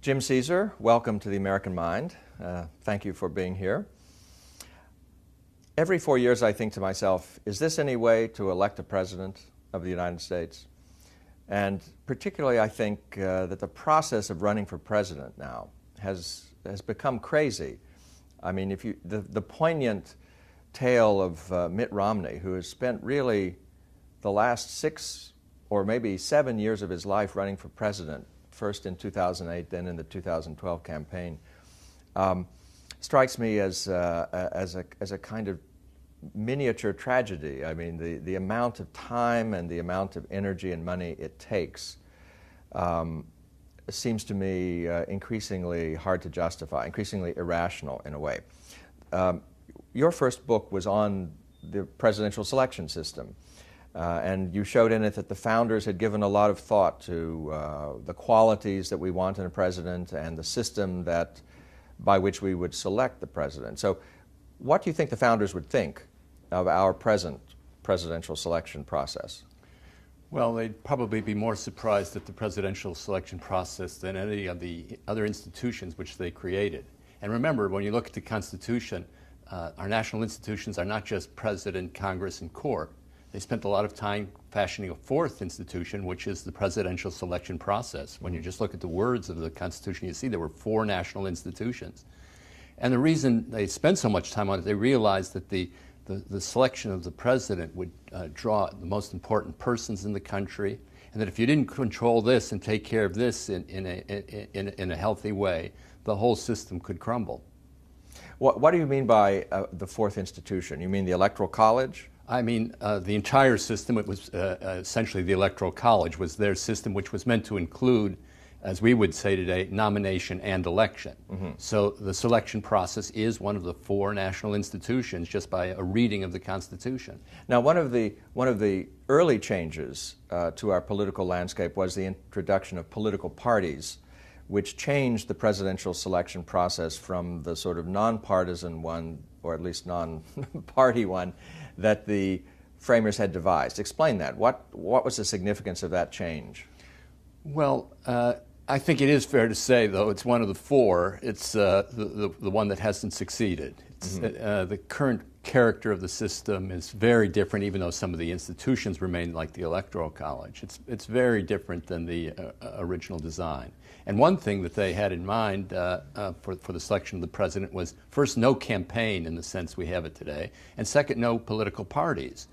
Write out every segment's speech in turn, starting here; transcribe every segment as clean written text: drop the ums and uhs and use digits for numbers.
Jim Caesar, welcome to the American Mind. Thank you for being here. Every 4 years I think to myself, is this any way to elect a president of the United States? And particularly I think that the process of running for president now has become crazy. I mean, the poignant tale of Mitt Romney, who has spent really the last 6 or maybe 7 years of his life running for president, first in 2008, then in the 2012 campaign, strikes me as a kind of miniature tragedy. I mean, the amount of time and the amount of energy and money it takes seems to me increasingly hard to justify, increasingly irrational in a way. Your first book was on the presidential selection system, and you showed in it that the founders had given a lot of thought to the qualities that we want in a president and the system by which we would select the president. So what do you think the founders would think of our present presidential selection process? Well, they'd probably be more surprised at the presidential selection process than any of the other institutions which they created. And remember, when you look at the Constitution, our national institutions are not just President, Congress, and Court. They spent a lot of time fashioning a fourth institution, which is the presidential selection process. When you just look at the words of the Constitution, you see there were 4 national institutions. And the reason they spent so much time on it, they realized that the selection of the president would draw the most important persons in the country, and that if you didn't control this and take care of this in a healthy way, the whole system could crumble. What do you mean by the fourth institution? You mean the Electoral College? I mean the entire system. It was essentially the Electoral College was their system, which was meant to include, as we would say today, nomination and election. Mm-hmm. So the selection process is one of the 4 national institutions just by a reading of the Constitution. Now, one of the early changes to our political landscape was the introduction of political parties, which changed the presidential selection process from the sort of nonpartisan one, or at least non-party one, that the framers had devised. Explain that. What was the significance of that change? Well, I think it is fair to say, though, it's one of the 4. It's the one that hasn't succeeded. The current character of the system is very different, even though some of the institutions remain like the Electoral College. It's very different than the original design. And one thing that they had in mind for the selection of the president was, first, no campaign in the sense we have it today, and second, no political parties.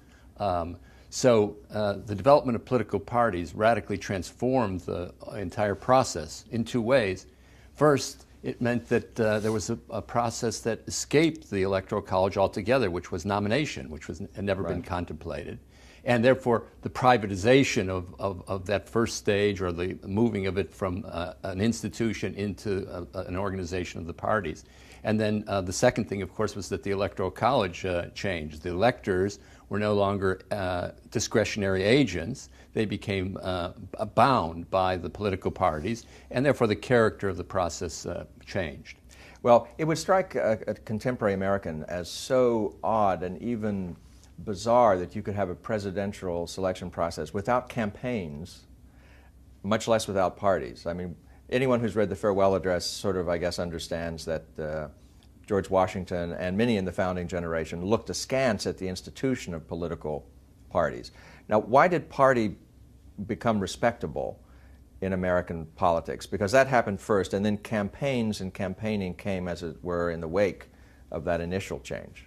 So the development of political parties radically transformed the entire process in 2 ways. First, it meant that there was a process that escaped the Electoral College altogether, which was nomination, which had never been contemplated. And therefore, the privatization of that first stage, or the moving of it from an institution into an organization of the parties. And then the second thing, of course, was that the Electoral College changed. The electors were no longer discretionary agents. They became bound by the political parties, and therefore the character of the process changed. Well, it would strike a contemporary American as so odd and even bizarre that you could have a presidential selection process without campaigns, much less without parties. I mean, anyone who's read the farewell address sort of, I guess, understands that George Washington and many in the founding generation looked askance at the institution of political parties. Now, why did party become respectable in American politics? Because that happened first, and then campaigns and campaigning came, as it were, in the wake of that initial change.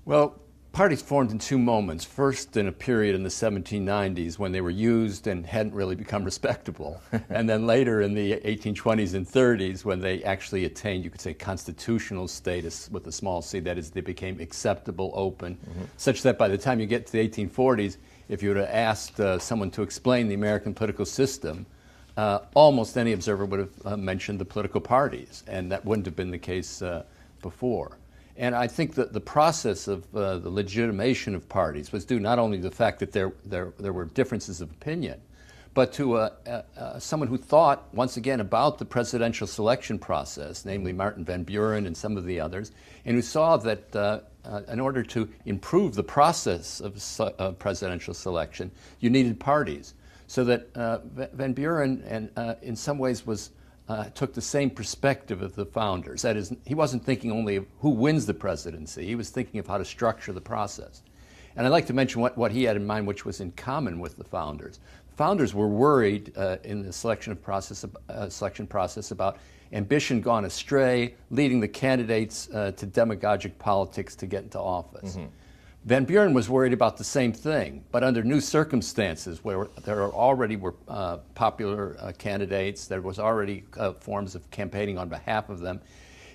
Well, parties formed in 2 moments. First, in a period in the 1790s when they were used and hadn't really become respectable. And then later in the 1820s and 30s when they actually attained, you could say, constitutional status with a small c. That is, they became acceptable, open, such that by the time you get to the 1840s, if you would have asked someone to explain the American political system, almost any observer would have mentioned the political parties, and that wouldn't have been the case before. And I think that the process of the legitimation of parties was due not only to the fact that there were differences of opinion, but to someone who thought, once again, about the presidential selection process, namely Martin Van Buren and some of the others, and who saw that in order to improve the process of presidential selection, you needed parties. So that Van Buren, in some ways, was took the same perspective of the founders. That is, he wasn't thinking only of who wins the presidency. He was thinking of how to structure the process. And I'd like to mention what he had in mind, which was in common with the founders. The founders were worried in the selection process about ambition gone astray, leading the candidates to demagogic politics to get into office. Mm-hmm. Van Buren was worried about the same thing, but under new circumstances where there already were popular candidates, there was already forms of campaigning on behalf of them.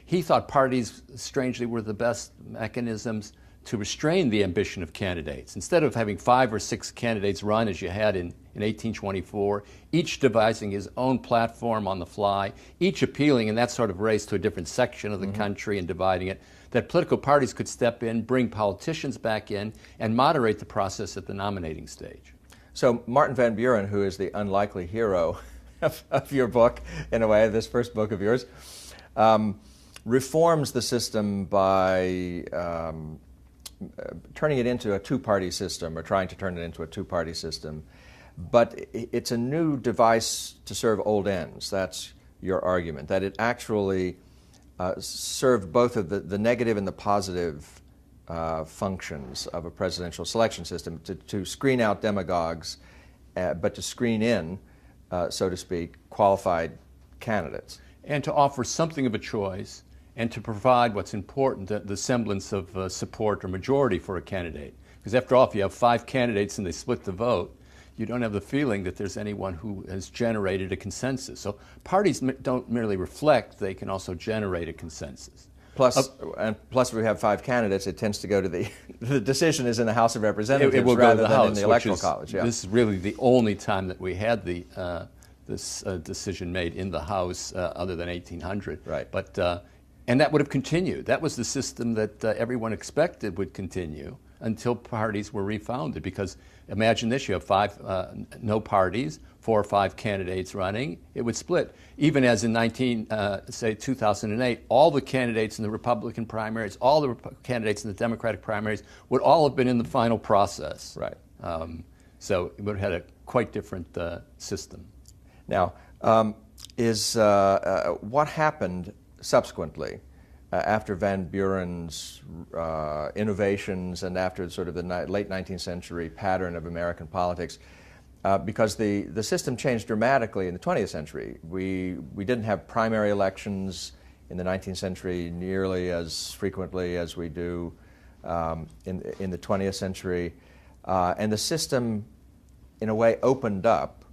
He thought parties, strangely, were the best mechanisms to restrain the ambition of candidates. Instead of having 5 or 6 candidates run as you had in 1824, each devising his own platform on the fly, each appealing in that sort of race to a different section of the country and dividing it, that political parties could step in, bring politicians back in, and moderate the process at the nominating stage. So Martin Van Buren, who is the unlikely hero of your book, in a way, this first book of yours, reforms the system by turning it into a two-party system, or trying to turn it into a two-party system. But it's a new device to serve old ends. That's your argument, that it actually served both of the negative and the positive functions of a presidential selection system, to screen out demagogues, but to screen in, so to speak, qualified candidates. And to offer something of a choice, and to provide what's important, the semblance of support or majority for a candidate. Because after all, if you have 5 candidates and they split the vote, you don't have the feeling that there's anyone who has generated a consensus. So parties don't merely reflect, they can also generate a consensus. Plus, if we have 5 candidates, it tends to go to the decision is in the House of Representatives it will rather go to the than House, in the Electoral College. Yeah. This is really the only time that we had this decision made in the House, other than 1800. Right. But and that would have continued. That was the system that everyone expected would continue until parties were refounded. Because imagine this, you have 5 no parties, 4 or 5 candidates running, it would split. Even as in 2008, all the candidates in the Republican primaries, all the candidates in the Democratic primaries would all have been in the final process. Right. So it would have had a quite different system. Now, what happened subsequently, after Van Buren's innovations and after sort of the late 19th century pattern of American politics, because the system changed dramatically in the 20th century. We didn't have primary elections in the 19th century nearly as frequently as we do in the 20th century, and the system, in a way, opened up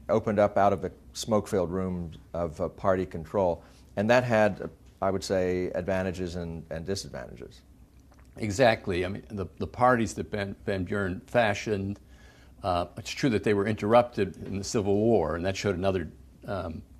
out of the smoke-filled room of party control. And that had, I would say, advantages and disadvantages. Exactly. I mean, the parties that Van Buren fashioned, it's true that they were interrupted in the Civil War, and that showed another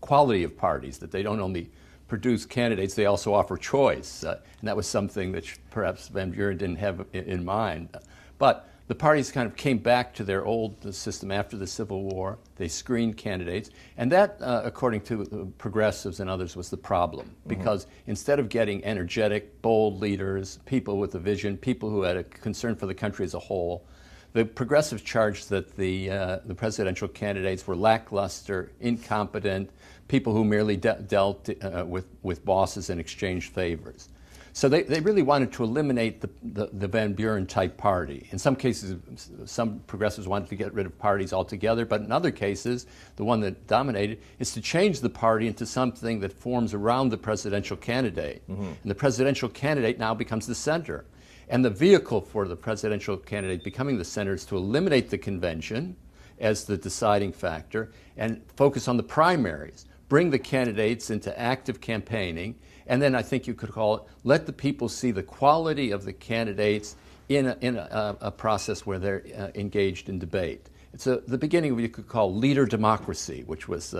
quality of parties, that they don't only produce candidates, they also offer choice. And that was something that perhaps Van Buren didn't have in mind. But the parties kind of came back to their old system after the Civil War. They screened candidates. And that, according to the progressives and others, was the problem. Because instead of getting energetic, bold leaders, people with a vision, people who had a concern for the country as a whole, the progressives charged that the presidential candidates were lackluster, incompetent, people who merely dealt with bosses and exchanged favors. So they really wanted to eliminate the Van Buren type party. In some cases, some progressives wanted to get rid of parties altogether, but in other cases, the one that dominated is to change the party into something that forms around the presidential candidate. And the presidential candidate now becomes the center. And the vehicle for the presidential candidate becoming the center is to eliminate the convention as the deciding factor and focus on the primaries, bring the candidates into active campaigning, and then I think you could call it, let the people see the quality of the candidates in a process where they're engaged in debate. It's the beginning of what you could call leader democracy, which was,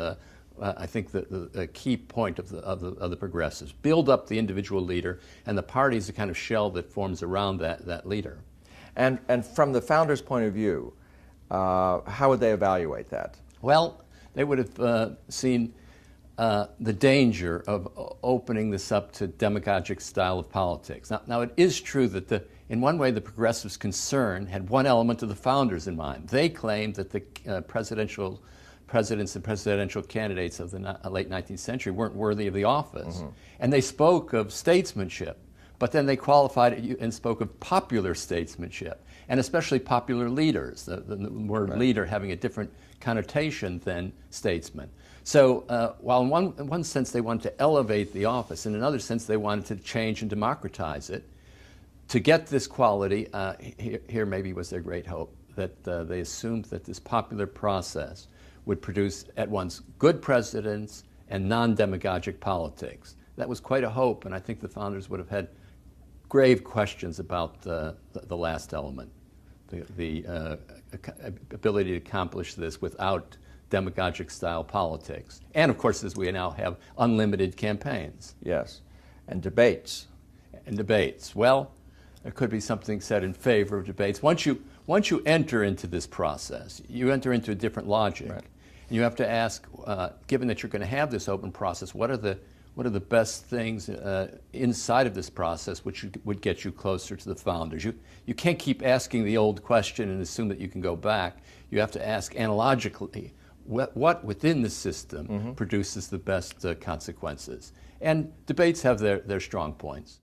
I think, the key point of the progressives. Build up the individual leader, and the party is the kind of shell that forms around that leader. And from the founders' point of view, how would they evaluate that? Well, they would have seen the danger of opening this up to demagogic style of politics. Now it is true that in one way the progressives' concern had one element of the founders in mind. They claimed that the presidents and presidential candidates of the late 19th century weren't worthy of the office. And they spoke of statesmanship, but then they qualified it and spoke of popular statesmanship, and especially popular leaders, the word leader having a different connotation than statesman. So while in one sense they wanted to elevate the office, in another sense they wanted to change and democratize it. To get this quality, here maybe was their great hope, that they assumed that this popular process would produce at once good presidents and non-demagogic politics. That was quite a hope, and I think the founders would have had grave questions about the last element, the ability to accomplish this without demagogic-style politics. And, of course, as we now have unlimited campaigns. Yes, and debates. And debates. Well, there could be something said in favor of debates. Once you enter into this process, you enter into a different logic. Right. And you have to ask, given that you're going to have this open process, what are the best things inside of this process which would get you closer to the founders? You can't keep asking the old question and assume that you can go back. You have to ask analogically, what within the system produces the best consequences? And debates have their strong points.